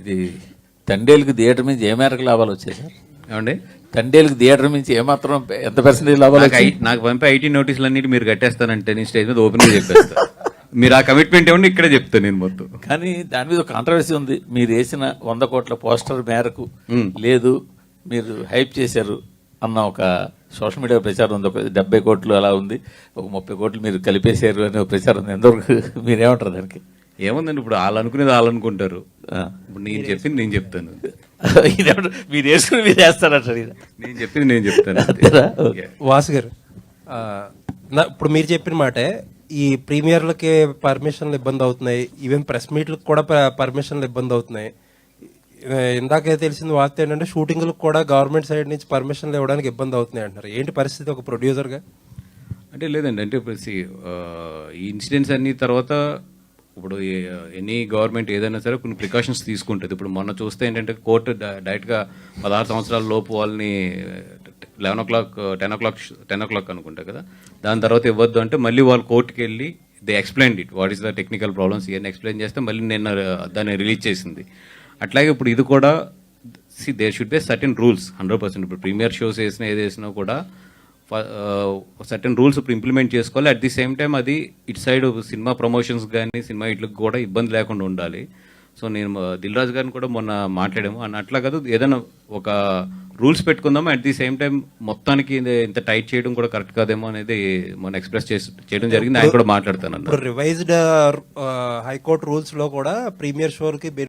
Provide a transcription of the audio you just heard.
ఇది తండేలకు థియేటర్ నుంచి ఏ మేరకు లాభాలు వచ్చాయి సార్? ఏమండి, తండేలకు థియేటర్ నుంచి ఏమాత్రం ఎంత పర్సెంటేజ్ లాభాలు వచ్చాయి? నాకు పంపే ఐటీ నోటీసులు అన్నిటి మీరు కట్టేస్తానంటే నేను స్టేజ్ మీద ఓపెన్ గా చెప్పేస్తా. మీరు ఆ కమిట్మెంట్ ఏమన్నా ఇక్కడే చెప్తాను నేను మొత్తం. కానీ దాని మీద ఒక కాంట్రవర్సీ ఉంది. మీరు వేసిన 100 కోట్ల పోస్టర్ మేరకు లేదు, మీరు హైప్ చేశారు అన్న ఒక సోషల్ మీడియా ప్రచారం ఉంది. ఒక 70 కోట్లు అలా ఉంది, ఒక 30 కోట్లు మీరు కలిపేశారు అనే ఒక ప్రచారం ఉంది. ఎంతవరకు మీరేమంటారు దానికి? ఏముందండి, ఇప్పుడు వాళ్ళు అనుకునేది వాళ్ళు అనుకుంటారు. ఇప్పుడు నేను చెప్పింది నేను చెప్తాను. మీరు వేసుకుని మీరు వేస్తారంటారు. నేను చెప్పింది నేను చెప్తాను. వాసు గారు, ఇప్పుడు మీరు చెప్పిన మాటే, ఈ ప్రీమియర్లకి పర్మిషన్లు ఇబ్బంది అవుతున్నాయి, ఈవెన్ ప్రెస్ మీట్లకు కూడా పర్మిషన్లు ఇబ్బంది అవుతున్నాయి. ఇందాకే తెలిసింది వార్త ఏంటంటే షూటింగ్లకు కూడా గవర్నమెంట్ సైడ్ నుంచి పర్మిషన్లు ఇవ్వడానికి ఇబ్బంది అవుతున్నాయి అంటున్నారు. ఏంటి పరిస్థితి ఒక ప్రొడ్యూసర్గా? అంటే లేదండి, అంటే ఇప్పుడు ఈ ఇన్సిడెంట్స్ అన్ని తర్వాత ఇప్పుడు ఎనీ గవర్నమెంట్ ఏదైనా సరే కొన్ని ప్రికాషన్స్ తీసుకుంటుంది. ఇప్పుడు మొన్న చూస్తే ఏంటంటే కోర్టు డైరెక్ట్గా 16 సంవత్సరాల లోపు వాళ్ళని 11 o'clock 10 o'clock అనుకుంటా కదా, దాని తర్వాత ఇవ్వద్దు అంటే మళ్ళీ వాళ్ళు కోర్టుకి వెళ్ళి they explain it what is the technical problems ఇవన్నీ ఎక్స్ప్లెయిన్ చేస్తే మళ్ళీ నిన్న దాన్ని రిలీజ్ చేసింది. అట్లాగే ఇప్పుడు ఇది కూడా there should be certain rules 100%. ఇప్పుడు ప్రీమియర్ షోస్ వేసినా ఏది వేసినా కూడా సర్టెన్ రూల్స్ ఇప్పుడు ఇంప్లిమెంట్ చేసుకోవాలి. అట్ ది సేమ్ టైం అది ఇటు సైడ్ సినిమా ప్రమోషన్స్ కానీ సినిమా ఇట్లకు కూడా ఇబ్బంది లేకుండా ఉండాలి. సో నేను దిల్ రాజు గారిని కూడా మొన్న మాట్లాడాము అని, అట్లా కాదు ఏదైనా ఒక రూల్స్ పెట్టుకుందాము. అట్ ది సేమ్ టైం మొత్తానికి ఇంత టైట్ చేయడం కూడా కరెక్ట్ కాదేమో అనేది మొన్న ఎక్స్ప్రెస్ చేయడం జరిగింది. ఆయన కూడా మాట్లాడతాను. రివైజ్డ్ హైకోర్టు రూల్స్ లో కూడా ప్రీమియర్ షోకి